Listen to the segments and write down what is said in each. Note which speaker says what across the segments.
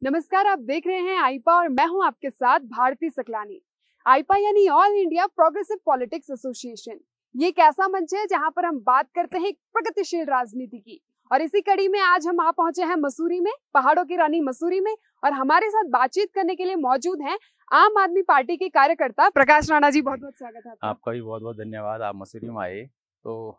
Speaker 1: नमस्कार, आप देख रहे हैं आईपा और मैं हूं आपके साथ भारती सकलानी। आईपा यानी all India progressive politics association. ये एक ऐसा मंच है जहां पर हम बात करते हैं प्रगतिशील राजनीति की। और इसी कड़ी में आज हम आ पहुंचे हैं मसूरी में, पहाड़ों की रानी मसूरी में। और हमारे साथ बातचीत करने के लिए मौजूद हैं आम आदमी पार्टी के कार्यकर्ता प्रकाश राणा जी। बहुत बहुत स्वागत है
Speaker 2: आपका भी बहुत बहुत धन्यवाद। आप मसूरी में आए। तो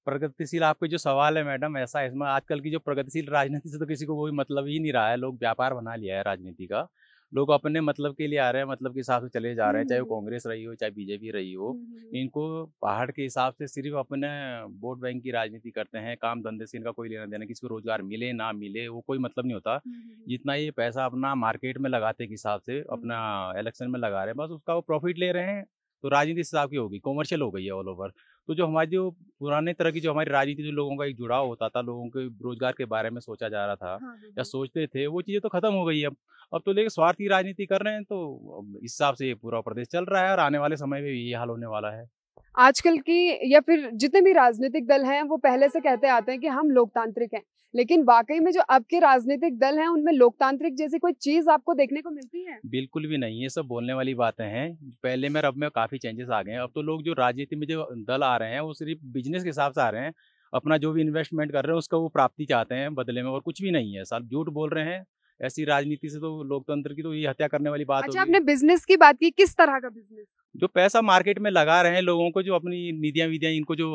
Speaker 2: प्रगतिशील आपके जो सवाल है मैडम, ऐसा है इसमें आजकल की जो प्रगतिशील राजनीति से तो किसी को कोई मतलब ही नहीं रहा है। लोग व्यापार बना लिया है राजनीति का। लोग अपने मतलब के लिए आ रहे हैं, मतलब के हिसाब से चले जा रहे हैं, चाहे वो कांग्रेस रही हो चाहे बीजेपी रही हो। इनको पहाड़ के हिसाब से सिर्फ अपने वोट बैंक की राजनीति करते हैं। काम धंधे से इनका कोई लेना देना, किसी को रोजगार मिले ना मिले वो कोई मतलब नहीं होता। जितना ये पैसा अपना मार्केट में लगाते के हिसाब से अपना इलेक्शन में लगा रहे हैं, बस उसका वो प्रॉफिट ले रहे हैं। तो राजनीति इस हिसाब की होगी, कॉमर्शियल हो गई है ऑल ओवर। तो जो हमारी जो पुराने तरह की जो हमारी राजनीति, जो लोगों का एक जुड़ाव होता था, लोगों के रोजगार के बारे में सोचा जा रहा था या सोचते थे, वो चीज़ें तो खत्म हो गई है। अब तो लेकिन स्वार्थी राजनीति कर रहे हैं। तो अब इस हिसाब से ये पूरा प्रदेश चल रहा है और आने वाले समय में भी यही हाल होने वाला है।
Speaker 1: आजकल की या फिर जितने भी राजनीतिक दल हैं वो पहले से कहते आते हैं कि हम लोकतांत्रिक हैं, लेकिन वाकई में जो अब के राजनीतिक दल हैं उनमें लोकतांत्रिक जैसी कोई चीज आपको देखने को मिलती है?
Speaker 2: बिल्कुल भी नहीं, ये सब बोलने वाली बातें हैं। पहले में अब में काफ़ी चेंजेस आ गए हैं। अब तो लोग जो राजनीति में जो दल आ रहे हैं वो सिर्फ बिजनेस के हिसाब से आ रहे हैं। अपना जो भी इन्वेस्टमेंट कर रहे हैं उसका वो प्राप्ति चाहते हैं बदले में, और कुछ भी नहीं है। सब झूठ बोल रहे हैं। ऐसी राजनीति से तो लोकतंत्र की तो ये हत्या करने वाली बात
Speaker 1: अच्छा,
Speaker 2: होगी।
Speaker 1: आपने बिजनेस की बात की, किस तरह का बिजनेस?
Speaker 2: जो पैसा मार्केट में लगा रहे हैं लोगों को, जो अपनी निधियां विधियां, इनको जो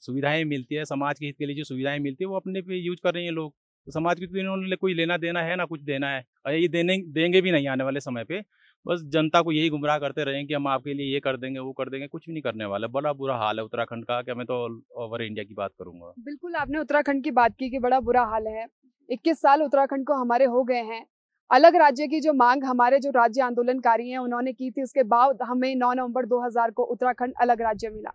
Speaker 2: सुविधाएं मिलती है, समाज के हित के लिए जो सुविधाएं मिलती है वो अपने पे यूज कर रहे हैं लोग। तो समाज की तो इन्होंने कोई लेना देना है ना कुछ देना है, और ये देंगे भी नहीं आने वाले समय पे। बस जनता को यही गुमराह करते रहें कि हम आपके लिए ये कर देंगे वो कर देंगे, कुछ भी नहीं करने वाला। बड़ा बुरा हाल है उत्तराखंड का। क्या मैं तो ऑल ओवर इंडिया की बात करूंगा।
Speaker 1: बिल्कुल, आपने उत्तराखंड की बात की कि बड़ा बुरा हाल है। 21 साल उत्तराखंड को हमारे हो गए हैं। अलग राज्य की जो मांग हमारे जो राज्य आंदोलनकारी हैं उन्होंने की थी, उसके बाद हमें 9 नवंबर 2000 को उत्तराखंड अलग राज्य मिला।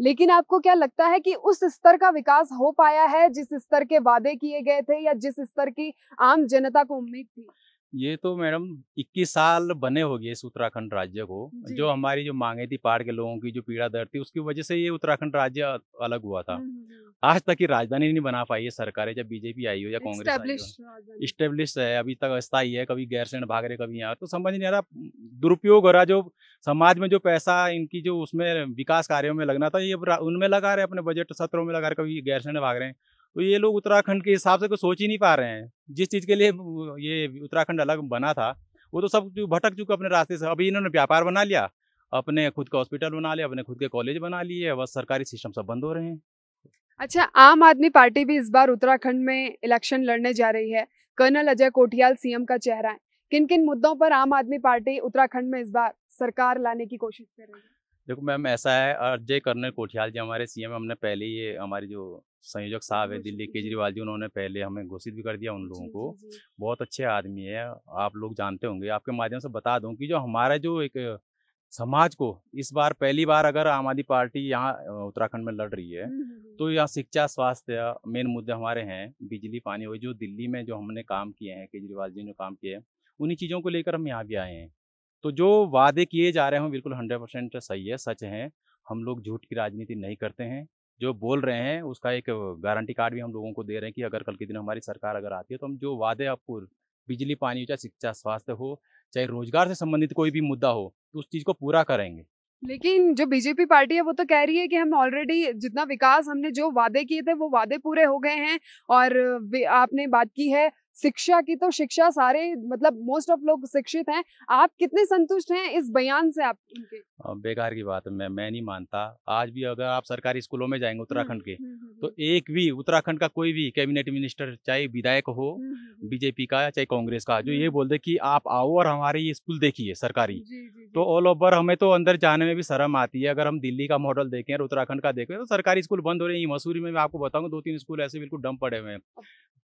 Speaker 1: लेकिन आपको क्या लगता है कि उस स्तर का विकास हो पाया है जिस स्तर के वादे किए गए थे या जिस स्तर की आम जनता को उम्मीद थी?
Speaker 2: ये तो मैडम 21 साल बने हो गए इस उत्तराखंड राज्य को। जो हमारी जो मांगे थी, पहाड़ के लोगों की जो पीड़ा दर्द थी, उसकी वजह से ये उत्तराखंड राज्य अलग हुआ था। आज तक की राजधानी नहीं बना पाई है सरकारें, जब बीजेपी आई हो या कांग्रेस आई हो। इस्टेब्लिश है, अभी तक अस्थायी है। कभी गैरसैंण भाग रहे, कभी यहाँ। तो समझ नहीं आ रहा, दुरुपयोग हो रहा। जो समाज में जो पैसा इनकी जो उसमें विकास कार्यों में लगना था, ये उनमें लगा रहे, अपने बजट सत्रों में लगा रहे, कभी गैरसैंण भाग रहे हैं। तो ये लोग उत्तराखंड के हिसाब से कुछ सोच ही नहीं पा रहे हैं। जिस चीज़ के लिए ये उत्तराखंड अलग बना था, वो तो सब भटक चुके अपने रास्ते से। अभी इन्होंने व्यापार बना लिया, अपने खुद का हॉस्पिटल बना लिया, अपने खुद के कॉलेज बना लिए, बस सरकारी सिस्टम सब बंद हो रहे हैं।
Speaker 1: अच्छा, आम आदमी पार्टी भी इस बार उत्तराखंड में इलेक्शन लड़ने जा रही है। कर्नल अजय कोठियाल सीएम का चेहरा है। किन किन मुद्दों पर आम आदमी पार्टी उत्तराखंड में इस बार सरकार लाने की कोशिश कर रही है?
Speaker 2: देखो मैम, ऐसा है, अजय कर्नल कोठियाल जी हमारे सीएम। हमने पहले ये हमारी जो संयोजक साहब है दिल्ली, केजरीवाल जी, उन्होंने पहले हमें घोषित भी कर दिया उन लोगों को। बहुत अच्छे आदमी है, आप लोग जानते होंगे। आपके माध्यम से बता दूं कि जो हमारा जो एक समाज को इस बार पहली बार अगर आम आदमी पार्टी यहाँ उत्तराखंड में लड़ रही है, तो यहाँ शिक्षा, स्वास्थ्य मेन मुद्दे हमारे हैं। बिजली, पानी, वही जो दिल्ली में जो हमने काम किए हैं, केजरीवाल जी ने काम किए हैं, उन्हीं चीज़ों को लेकर हम यहाँ भी आए हैं। तो जो वादे किए जा रहे हैं बिल्कुल 100% सही है, सच है। हम लोग झूठ की राजनीति नहीं करते हैं। जो बोल रहे हैं उसका एक गारंटी कार्ड भी हम लोगों को दे रहे हैं कि अगर कल के दिन हमारी सरकार अगर आती है तो हम जो वादे आपको, बिजली, पानी, चाहे शिक्षा, स्वास्थ्य हो, चाहे रोजगार से संबंधित कोई भी मुद्दा हो, तो उस चीज़ को पूरा करेंगे।
Speaker 1: लेकिन जो बीजेपी पार्टी है वो तो कह रही है कि हम ऑलरेडी जितना विकास हमने जो वादे किए थे वो वादे पूरे हो गए हैं। और आपने बात की है शिक्षा की, तो शिक्षा सारे मतलब मोस्ट ऑफ लोग शिक्षित हैं। आप कितने संतुष्ट हैं इस बयान से आप उनके?
Speaker 2: बेकार की बात है, मैं नहीं मानता। आज भी अगर आप सरकारी स्कूलों में जाएंगे उत्तराखंड के, तो एक भी उत्तराखंड का कोई भी कैबिनेट मिनिस्टर, चाहे विधायक हो बीजेपी का चाहे कांग्रेस का, जो ये बोल दे कि आप आओ और हमारे ये स्कूल देखिए सरकारी, तो ऑल ओवर हमें तो अंदर जाने में भी शर्म आती है। अगर हम दिल्ली का मॉडल देखें और उत्तराखंड का देखें, तो सरकारी स्कूल बंद हो रहे हैं। मसूरी में मैं आपको बताऊंगा 2-3 स्कूल ऐसे बिल्कुल डम पड़े हुए हैं।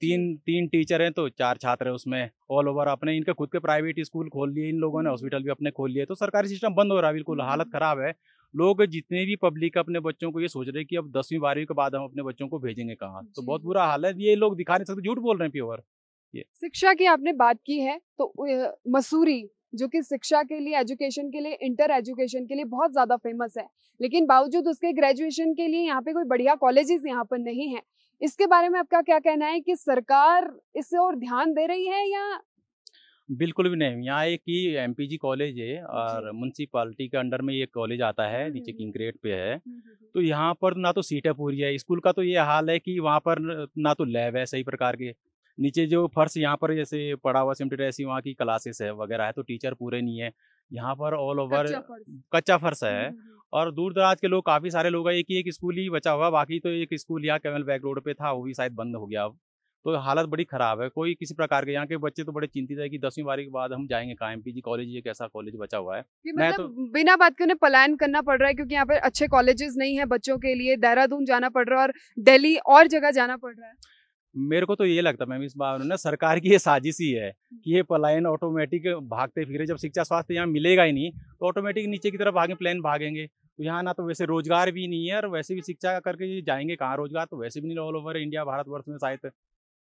Speaker 2: तीन टीचर हैं तो 4 छात्र हैं उसमें। ऑल ओवर अपने इनके खुद के प्राइवेट स्कूल खोल लिए इन लोगों ने, हॉस्पिटल भी अपने खोल लिए। तो सरकारी सिस्टम बंद हो रहा है, बिल्कुल हालत खराब है। लोग जितने भी पब्लिक अपने बच्चों को ये सोच रहे हैं कि अब 10वीं 12वीं के बाद हम अपने बच्चों को भेजेंगे कहाँ। तो बहुत बुरा हाल है। ये लोग दिखा नहीं सकते, झूठ बोल रहे हैं प्योर। ये
Speaker 1: शिक्षा की आपने बात की है, तो मसूरी जो कि शिक्षा के लिए, एजुकेशन के लिए, इंटर एजुकेशन के लिए बहुत ज्यादा फेमस है, लेकिन बावजूद उसके ग्रेजुएशन के लिए यहाँ पे कोई बढ़िया कॉलेजेस यहाँ पर नहीं है। इसके बारे में आपका क्या कहना है कि सरकार इससे और ध्यान दे रही है या?
Speaker 2: बिल्कुल भी नहीं, यहाँ एक ही एमपीजी कॉलेज है
Speaker 1: जी।
Speaker 2: और म्युनिसिपैलिटी के अंडर में ये कॉलेज आता है,
Speaker 1: हुँ,
Speaker 2: नीचे
Speaker 1: हुँ, हुँ।
Speaker 2: किंग ग्रेड पे है।
Speaker 1: हुँ, हुँ, हुँ।
Speaker 2: तो यहाँ पर ना तो सीटें पूरी है, स्कूल का तो ये हाल है कि वहाँ पर ना तो लैब है सही प्रकार के, नीचे जो फर्श यहाँ पर जैसे पड़ा हुआ सीमेंटेड ऐसी वहाँ की क्लासेस है वगैरह है, तो टीचर पूरे नहीं है। यहाँ पर ऑल ओवर
Speaker 1: कच्चा फर्श।
Speaker 2: कच्चा फर्श
Speaker 1: हुँ,
Speaker 2: है
Speaker 1: हुँ, हुँ।
Speaker 2: और दूर-दराज के लोग काफ़ी सारे लोग हैं, एक ही एक स्कूल ही बचा हुआ है, बाकी तो एक स्कूल यहाँ कैमल बैक रोड पे था, वो भी शायद बंद हो गया अब। तो हालत बड़ी ख़राब है, कोई किसी प्रकार के यहाँ के बच्चे तो बड़े चिंतित है कि 10वीं 12वीं के बाद हम जाएँगे कहाँ? एमपीजी कॉलेज एक ऐसा कॉलेज बचा हुआ है।
Speaker 1: कि
Speaker 2: मैं
Speaker 1: मतलब
Speaker 2: तो
Speaker 1: बिना बात के उन्हें पलायन करना पड़ रहा है क्योंकि यहाँ पे अच्छे कॉलेजेस नहीं है बच्चों के लिए, देहरादून जाना पड़ रहा है और दिल्ली और जगह जाना पड़ रहा है।
Speaker 2: मेरे को तो ये लगता है मैम इस बार ना सरकार की ये साजिश ही है कि ये पलायन ऑटोमेटिक भागते फिरे जब शिक्षा स्वास्थ्य यहाँ मिलेगा ही नहीं तो ऑटोमेटिक नीचे की तरफ भागे प्लेन भागेंगे तो यहाँ ना तो वैसे रोजगार भी नहीं है और वैसे भी शिक्षा करके ये जाएंगे कहाँ रोजगार तो वैसे भी नहीं ऑल ओवर इंडिया भारतवर्ष में शायद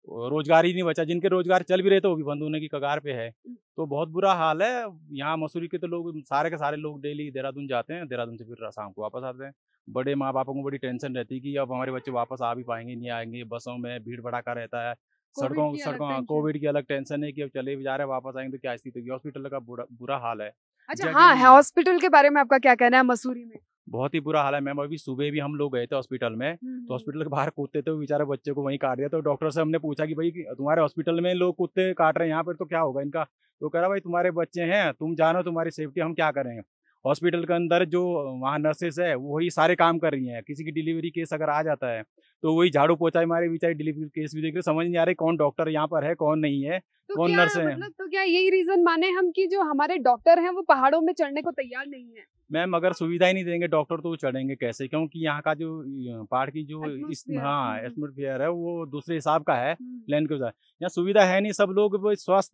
Speaker 2: रोजगार ही नहीं बचा जिनके रोजगार चल भी रहे थे वो भी बंद होने की कगार पे है तो बहुत बुरा हाल है यहाँ मसूरी के तो लोग सारे के सारे लोग डेली देहरादून जाते हैं देहरादून से फिर शाम को वापस आते हैं बड़े माँ बापों को बड़ी टेंशन रहती है कि अब हमारे बच्चे वापस आ भी पाएंगे नहीं आएंगे बसों में भीड़ भड़ाका रहता है
Speaker 1: कोविड
Speaker 2: सड़कों
Speaker 1: की अलग
Speaker 2: सड़कों
Speaker 1: टेंशन।
Speaker 2: कोविड की अलग टेंशन है कि अब चले भी जा रहे हैं वापस आएंगे तो क्या स्थिति होगी हॉस्पिटल का बुरा बुरा हाल है
Speaker 1: अच्छा
Speaker 2: जगह
Speaker 1: हाँ,
Speaker 2: नहीं
Speaker 1: है
Speaker 2: है
Speaker 1: हॉस्पिटल के बारे में आपका क्या कहना है मसूरी में?
Speaker 2: बहुत ही बुरा हाल है मैम अभी सुबह भी हम लोग गए थे हॉस्पिटल में
Speaker 1: हुँ,
Speaker 2: तो
Speaker 1: हुँ, हुँ।
Speaker 2: हॉस्पिटल के बाहर कूदते थे वो बेचारे बच्चे को वहीं काट दिया तो डॉक्टर से हमने पूछा कि भाई कि तुम्हारे हॉस्पिटल में लोग कुत्ते काट रहे हैं यहाँ पर तो क्या होगा इनका तो कह रहा भाई तुम्हारे बच्चे हैं तुम जानो तुम्हारी सेफ्टी हम क्या करें हॉस्पिटल के अंदर जो वहाँ नर्सेस है वही सारे काम कर रही हैं किसी की डिलीवरी केस अगर आ जाता है तो वही झाड़ू पोछा मारे बेचारी डिलीवरी केस भी देख रहे समझ नहीं आ रही कौन डॉक्टर यहाँ पर है कौन नहीं है
Speaker 1: तो
Speaker 2: कौन
Speaker 1: क्या
Speaker 2: नर्स है
Speaker 1: मतलब तो क्या यही रीज़न माने हम कि जो हमारे डॉक्टर हैं वो पहाड़ों में चढ़ने को तैयार नहीं है?
Speaker 2: मैम अगर सुविधा ही नहीं देंगे डॉक्टर तो वो चढ़ेंगे कैसे क्योंकि यहाँ का जो पहाड़ की जो इस
Speaker 1: एटमॉस्फेयर।
Speaker 2: हाँ
Speaker 1: हुँ, हुँ।
Speaker 2: एटमॉस्फेयर है वो दूसरे हिसाब का है
Speaker 1: हुँ।
Speaker 2: प्लेन के हिसाब यहाँ सुविधा है नहीं सब लोग वो स्वस्थ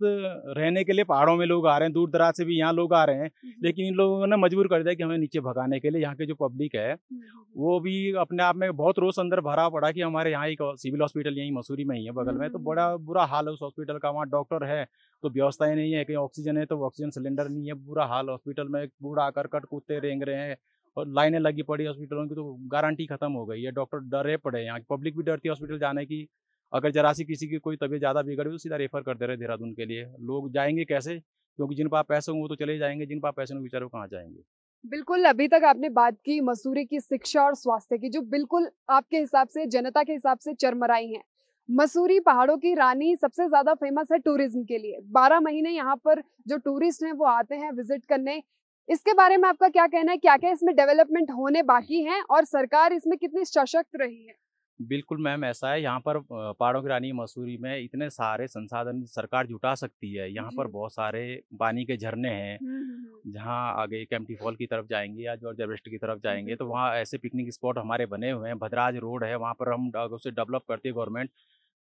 Speaker 2: रहने के लिए पहाड़ों में लोग आ रहे हैं दूर दराज से भी यहाँ लोग आ रहे हैं
Speaker 1: हुँ, हुँ।
Speaker 2: लेकिन इन लोगों ने मजबूर कर दिया कि हमें नीचे भगाने के लिए यहाँ के जो पब्लिक है
Speaker 1: हुँ, हुँ, हुँ।
Speaker 2: वो भी अपने आप में बहुत रोष अंदर भरा पड़ा कि हमारे यहाँ एक सिविल हॉस्पिटल यहीं मसूरी में ही है
Speaker 1: हुँ,
Speaker 2: बगल में
Speaker 1: हुँ,
Speaker 2: तो
Speaker 1: हुँ,
Speaker 2: बड़ा
Speaker 1: हुँ।
Speaker 2: बुरा हाल है उस हॉस्पिटल का वहाँ डॉक्टर है तो व्यवस्थाएं नहीं है कहीं ऑक्सीजन है तो ऑक्सीजन सिलेंडर नहीं है बुरा हाल हॉस्पिटल में बूढ़ा करकट कुत्ते रेंग रहे हैं और लाइनें लगी पड़ी हॉस्पिटलों की तो गारंटी खत्म हो गई है डॉक्टर डरे पड़े हैं यहाँ की पब्लिक भी डरती है हॉस्पिटल जाने की अगर जरा सी किसी की कोई तबीयत ज़्यादा बिगड़ गई तो सीधा रेफर कर दे रहे हैं देहरादून के लिए लोग जाएंगे कैसे क्योंकि जिन पास पैसे होंगे वो तो चले जाएंगे जिन पास पैसे नहीं बेचारे वो कहाँ जाएंगे
Speaker 1: बिल्कुल, अभी तक आपने बात की मसूरी की शिक्षा और स्वास्थ्य की, जो बिल्कुल आपके हिसाब से, जनता के हिसाब से चरमराई हैं। मसूरी पहाड़ों की रानी सबसे ज़्यादा फ़ेमस है टूरिज़्म के लिए। 12 महीने यहाँ पर जो टूरिस्ट हैं, वो आते हैं विज़िट करने। इसके बारे में आपका क्या कहना है? क्या-क्या इसमें डेवलपमेंट होने बाकी हैं और सरकार इसमें कितनी सशक्त रही है?
Speaker 2: बिल्कुल मैम ऐसा है यहाँ पर पहाड़ों की रानी मसूरी में इतने सारे संसाधन सरकार जुटा सकती है यहाँ
Speaker 1: जी।
Speaker 2: पर बहुत सारे पानी के झरने हैं
Speaker 1: हुँ, हुँ, हुँ।
Speaker 2: जहाँ आगे केम्प्टी फॉल की तरफ जाएंगे या जॉर्ज एवरेस्ट की तरफ जाएंगे तो
Speaker 1: बिल्कुल।
Speaker 2: वहाँ ऐसे पिकनिक स्पॉट हमारे बने हुए हैं भद्राज रोड है वहाँ पर हम उसे डेवलप करती है गवर्नमेंट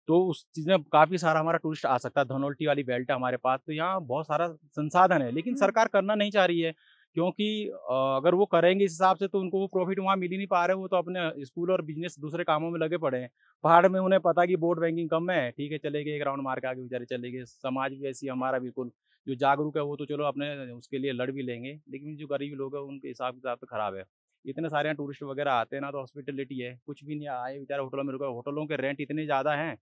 Speaker 2: तो उस चीज़ में काफ़ी सारा हमारा टूरिस्ट आ सकता है धनौल्टी वाली बेल्ट है हमारे पास तो यहाँ बहुत सारा संसाधन है लेकिन
Speaker 1: हुँ।
Speaker 2: सरकार करना नहीं चाह रही है क्योंकि अगर वो करेंगे इस हिसाब से तो उनको वो प्रॉफिट वहाँ मिल ही नहीं पा रहे वो तो अपने स्कूल और बिजनेस दूसरे कामों में लगे पड़े हैं पहाड़ में उन्हें पता कि बोर्ड बैंकिंग कम है ठीक है चले गए एक राउंड मार के आगे बेचारे चले गए समाज भी ऐसी हमारा बिल्कुल जो जागरूक है वो तो चलो अपने उसके लिए लड़ भी लेंगे लेकिन जो गरीब लोग हैं उनके हिसाब किताब तो खराब है इतने सारे यहाँ टूरिस्ट वगैरह आते हैं ना तो हॉस्पिटलिटी है कुछ भी नहीं आए बेचारे होटलों में रुके होटलों के रेंट इतने ज़्यादा हैं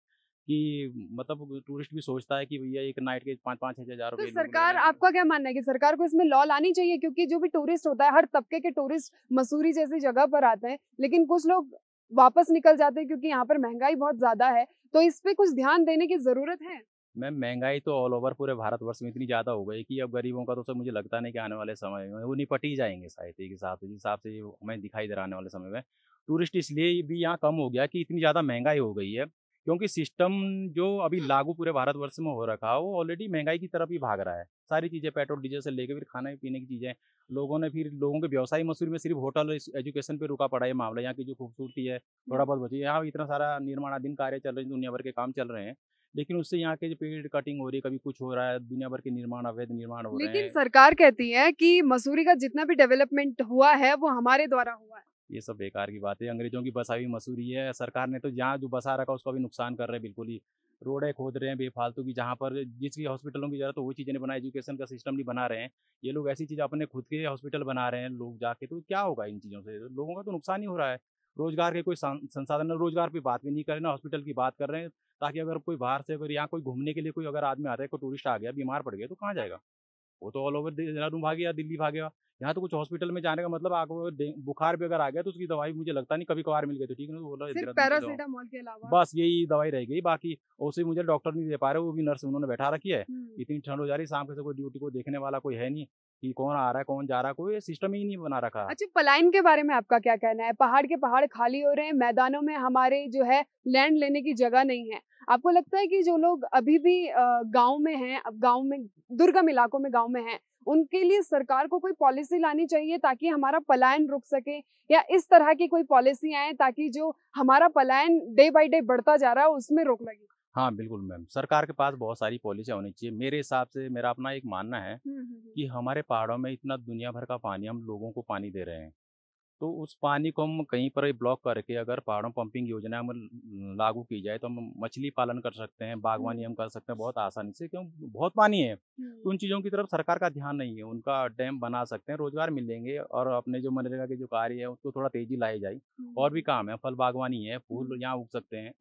Speaker 2: कि मतलब टूरिस्ट भी सोचता है कि भैया एक नाइट के 5-5 6,000
Speaker 1: तो
Speaker 2: रुपए लोग ले
Speaker 1: सरकार
Speaker 2: रहे हैं।
Speaker 1: आपका क्या मानना है कि सरकार को इसमें लॉ लानी चाहिए क्योंकि जो भी टूरिस्ट होता है हर तबके के टूरिस्ट मसूरी जैसी जगह पर आते हैं लेकिन कुछ लोग वापस निकल जाते हैं क्योंकि यहाँ पर महंगाई बहुत ज्यादा है तो इस पे कुछ ध्यान देने की जरूरत है।
Speaker 2: मैम महंगाई तो ऑल ओवर पूरे भारतवर्ष में इतनी ज़्यादा हो गई कि अब गरीबों का तो सब मुझे लगता नहीं कि आने वाले समय में वो निपट ही जाएंगे शायद एक हिसाब से जिस हिसाब से ये हमें दिखाई दे रहा है आने वाले समय में टूरिस्ट इसलिए भी यहाँ कम हो गया कि इतनी ज़्यादा महंगाई हो गई है क्योंकि सिस्टम जो अभी लागू पूरे भारतवर्ष में हो रखा है वो ऑलरेडी महंगाई की तरफ ही भाग रहा है सारी चीज़ें पेट्रोल डीजल से लेकर फिर खाने पीने की चीज़ें लोगों ने फिर लोगों के व्यवसाय मसूरी में सिर्फ होटल एजुकेशन पे रुका पड़ा है ये मामला यहाँ की जो खूबसूरती है थोड़ा बहुत बची यहाँ इतना सारा निर्माणाधीन कार्य चल रहे हैं दुनिया भर के काम चल रहे हैं लेकिन उससे यहाँ के जो पेड़ कटिंग हो रही है, कभी कुछ हो रहा है, दुनिया भर के निर्माण अवैध निर्माण हो रहे
Speaker 1: लेकिन
Speaker 2: हैं।
Speaker 1: सरकार कहती है कि मसूरी का जितना भी डेवलपमेंट हुआ है वो हमारे द्वारा हुआ है।
Speaker 2: ये सब बेकार की बात है, अंग्रेज़ों की बसा हुई मसूरी है, सरकार ने तो जहाँ जो बसा रखा उसको भी नुकसान कर रहे हैं बिल्कुल ही। रोडें खोद रहे हैं बेफालतू की जहाँ पर जिस हॉस्पिटलों की ज़रूरत है वो चीज़ें नहीं बना एजुकेशन का सिस्टम नहीं बना रहे हैं। ये लोग ऐसी चीज़ अपने खुद के हॉस्पिटल बना रहे हैं लोग जाके तो क्या होगा इन चीज़ों से? लोगों का तो नुकसान ही हो रहा है। रोजगार के कोई संसाधन, रोजगार पे बात भी नहीं कर रहे ना, हॉस्पिटल की बात कर रहे हैं, ताकि अगर कोई बाहर से अगर यहाँ कोई घूमने के लिए कोई अगर आदमी आता है, कोई टूरिस्ट आ गया, बीमार पड़ गया, तो कहाँ जाएगा? वो तो ऑल ओवर देहरादून भागेगा, दिल्ली भागेगा। यहाँ तो कुछ हॉस्पिटल में जाने का मतलब, आपको बुखार भी अगर आ गया तो उसकी दवाई मुझे लगता नहीं, कभी कभार मिल गई तो ठीक है, तो बोला
Speaker 1: सिर्फ
Speaker 2: देहरादून चलो,
Speaker 1: पैरासीटामोल के अलावा।
Speaker 2: बस यही दवाई रह गई। बाकी उसे मुझे डॉक्टर नहीं दे पा रहे, वो भी नर्स उन्होंने बैठा रखी है। इतनी ठंड हो जा रही, शाम के से कोई ड्यूटी को देखने वाला कोई है नहीं कि कौन आ रहा है कौन जा रहा है, कोई सिस्टम ही नहीं बना रखा।
Speaker 1: अच्छा, पलायन के बारे में आपका क्या कहना है? पहाड़ के पहाड़ खाली हो रहे हैं, मैदानों में हमारे जो है लैंड लेने की जगह नहीं है। आपको लगता है कि जो लोग अभी भी गांव में हैं, अब गांव में दुर्गम इलाकों में गांव में हैं, उनके लिए सरकार को कोई पॉलिसी लानी चाहिए ताकि हमारा पलायन रुक सके, या इस तरह की कोई पॉलिसी आए ताकि जो हमारा पलायन डे बाय डे बढ़ता जा रहा है उसमें रोक लगे?
Speaker 2: हाँ बिल्कुल मैम, सरकार के पास बहुत सारी पॉलिसियाँ होनी चाहिए। मेरे हिसाब से, मेरा अपना एक मानना है कि हमारे पहाड़ों में इतना दुनिया भर का पानी, हम लोगों को पानी दे रहे हैं, तो उस पानी को हम कहीं पर ही ब्लॉक करके अगर पहाड़ों पंपिंग योजना में लागू की जाए तो हम मछली पालन कर सकते हैं, बागवानी हम कर सकते हैं बहुत आसानी से, क्यों? बहुत पानी है। तो उन चीज़ों की तरफ सरकार का ध्यान नहीं है। उनका डैम बना सकते हैं, रोजगार मिलेंगे, और अपने जो मनरेगा के जो कार्य है उसको थोड़ा तेजी लाई जाए। और भी काम है, फल बागवानी है, फूल यहाँ उग सकते हैं,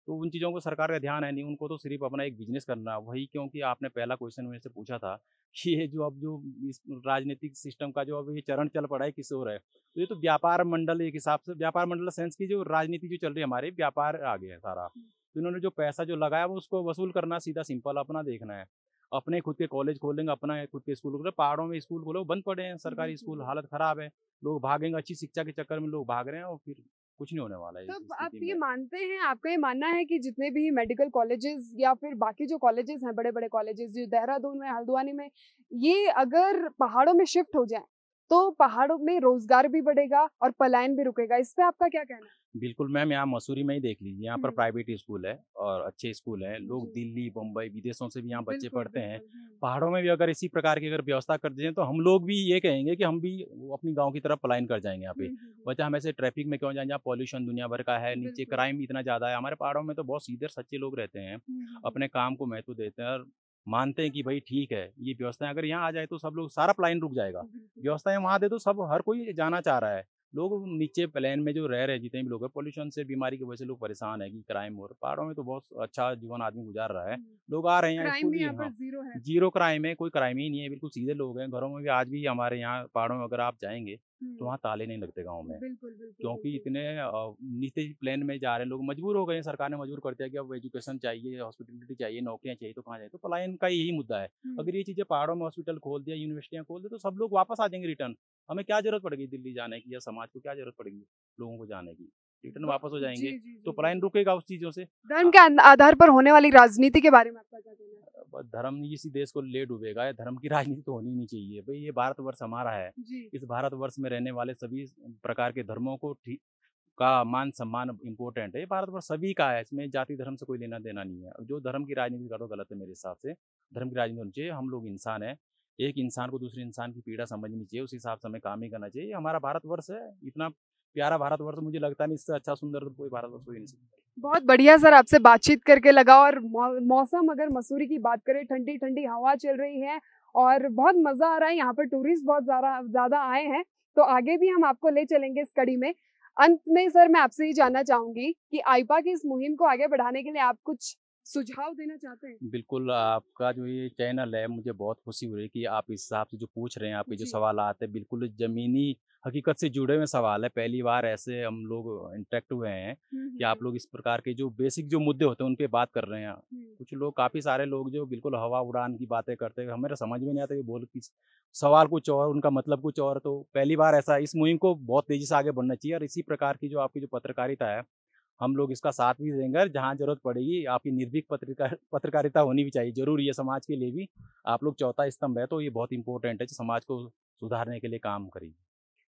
Speaker 2: तो उन चीज़ों को सरकार का ध्यान है नहीं। उनको तो सिर्फ अपना एक बिजनेस करना वही, क्योंकि आपने पहला क्वेश्चन मेरे से पूछा था कि ये जो अब जो इस राजनीतिक सिस्टम का जो अब ये चरण चल पड़ा है किस ओर है, तो ये तो व्यापार मंडल, एक हिसाब से व्यापार मंडल सेंस की जो राजनीति जो चल रही है हमारे, व्यापार आ गया है सारा। तो इन्होंने जो पैसा जो लगाया वो उसको वसूल करना, सीधा सिंपल अपना देखना है। अपने खुद के कॉलेज खोलेंगे, अपना खुद के स्कूल खोले, पहाड़ों में स्कूल खोले, बंद पड़े हैं सरकारी स्कूल, हालत खराब है, लोग भागेंगे, अच्छी शिक्षा के चक्कर में लोग भाग रहे हैं, और फिर कुछ नहीं होने वाला है।
Speaker 1: तो आप ये मानते हैं, आपका ये मानना है कि जितने भी मेडिकल कॉलेजेस या फिर बाकी जो कॉलेजेस हैं, बड़े बड़े कॉलेजेस जो देहरादून में, हल्द्वानी में, ये अगर पहाड़ों में शिफ्ट हो जाए तो पहाड़ों में रोजगार भी बढ़ेगा और पलायन भी रुकेगा? इस पे आपका क्या कहना है?
Speaker 2: बिल्कुल मैम, यहाँ मसूरी में ही देख लीजिए, यहाँ पर प्राइवेट स्कूल है और अच्छे स्कूल हैं, लोग दिल्ली बम्बई विदेशों से भी यहाँ बच्चे पढ़ते हैं। पहाड़ों में भी अगर इसी प्रकार की अगर व्यवस्था कर दें तो हम लोग भी ये कहेंगे कि हम भी अपनी गांव की तरफ पलायन कर जाएंगे। यहाँ पे बच्चा, हम ऐसे ट्रैफिक में क्यों जाएं जहाँ पॉल्यूशन दुनिया भर का है, नीचे क्राइम इतना ज़्यादा है। हमारे पहाड़ों में तो बहुत सीधे सच्चे लोग रहते हैं, अपने काम को महत्व देते हैं और मानते हैं कि भाई ठीक है, ये व्यवस्थाएं अगर यहाँ आ जाए तो सब लोग, सारा पलायन रुक जाएगा। व्यवस्थाएं वहाँ दे तो सब, हर कोई जाना चाह रहा है। लोग नीचे प्लेन में जो रह रहे हैं, जितने भी लोग हैं, पोल्यूशन से, बीमारी की वजह से लोग परेशान है कि क्राइम हो रहा है। पहाड़ों में तो बहुत अच्छा जीवन आदमी गुजार रहा है, लोग आ रहे हैं यहाँ स्कूल भी, हाँ, जीरो क्राइम है, कोई क्राइम ही नहीं है, बिल्कुल सीधे लोग हैं। घरों में भी आज भी हमारे यहाँ पहाड़ों में अगर आप जाएंगे तो वहाँ ताले नहीं लगते गाँव में, क्योंकि इतने नीचे प्लेन में जा रहे हैं लोग, मजबूर हो गए हैं, सरकार ने मजबूर कर दिया कि अब एजुकेशन चाहिए, हॉस्पिटलिटी चाहिए, नौकरियाँ चाहिए, तो कहाँ जाए? तो पलायन का यही मुद्दा है। अगर ये चीज़ें पहाड़ों में हॉस्पिटल खोल दिया, यूनिवर्सिटियाँ खोल दी, तो सब लोग वापस आ जाएंगे रिटर्न। हमें क्या जरूरत पड़ेगी दिल्ली जाने की, या समाज को क्या जरूरत पड़ेगी लोगों को जाने की? रिटर्न वापस हो जाएंगे, तो पलायन रुकेगा उस चीजों से।
Speaker 1: धर्म के आधार पर होने वाली राजनीति के बारे में आपका क्या कहना है?
Speaker 2: धर्म इसी देश को ले डूबेगा, धर्म की राजनीति तो होनी नहीं चाहिए भाई। ये भारतवर्ष हमारा है, इस भारतवर्ष में रहने वाले सभी प्रकार के धर्मों को का मान सम्मान इम्पोर्टेंट है। ये भारतवर्ष सभी का है, इसमें जाति धर्म से कोई लेना देना नहीं है। जो धर्म की राजनीति करो गलत है मेरे हिसाब से। धर्म की राजनीति होनी चाहिए, हम लोग इंसान है, एक इंसान को दूसरे इंसान की पीड़ा समझनी चाहिए, उस हिसाब से हमें काम ही करना चाहिए। हमारा भारतवर्ष है, इतना प्यारा भारतवर्ष, मुझे लगता नहीं इससे अच्छा सुंदर कोई भारतवर्ष हो ही नहीं सकता।
Speaker 1: बहुत बढ़िया सर, आपसे बातचीत करके लगा। और मौसम, अगर मसूरी की बात करें, ठंडी ठंडी हवा चल रही है और बहुत मजा आ रहा है। यहाँ पर टूरिस्ट बहुत ज्यादा आए हैं, तो आगे भी हम आपको ले चलेंगे इस कड़ी में। अंत में सर, मैं आपसे ये जानना चाहूंगी कि आईपा की इस मुहिम को आगे बढ़ाने के लिए आप कुछ सुझाव देना चाहते हैं?
Speaker 2: बिल्कुल, आपका जो ये चैनल है, मुझे बहुत खुशी हो रही है कि आप इस हिसाब से जो पूछ रहे हैं, आपके जो सवाल आते हैं बिल्कुल ज़मीनी हकीकत से जुड़े हुए सवाल है। पहली बार ऐसे हम लोग इंटरेक्ट हुए हैं कि आप लोग इस प्रकार के जो बेसिक जो मुद्दे होते हैं उन पे बात कर रहे हैं। कुछ लोग, काफ़ी सारे लोग जो बिल्कुल हवा उड़ान की बातें करते हैं, हमें समझ में नहीं आता कि बोल किस, सवाल कुछ और, उनका मतलब कुछ और। तो पहली बार ऐसा, इस मुहिम को बहुत तेज़ी से आगे बढ़ना चाहिए और इसी प्रकार की जो आपकी जो पत्रकारिता है, हम लोग इसका साथ भी देंगे और जहाँ जरूरत पड़ेगी आपकी निर्भीक पत्रकारिता होनी भी चाहिए, जरूरी है समाज के लिए भी। आप लोग चौथा स्तंभ है, तो ये बहुत इंपॉर्टेंट है कि समाज को सुधारने के लिए काम करिए।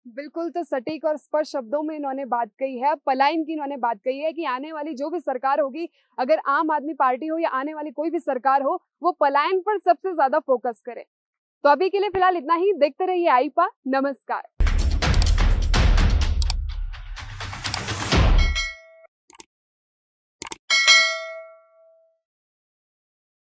Speaker 1: बिल्कुल, तो सटीक और स्पष्ट शब्दों में इन्होंने बात कही है। पलायन की इन्होंने बात कही है कि आने वाली जो भी सरकार होगी, अगर आम आदमी पार्टी हो या आने वाली कोई भी सरकार हो, वो पलायन पर सबसे ज्यादा फोकस करे। तो अभी के लिए फिलहाल इतना ही। देखते रहिए आईपा। नमस्कार।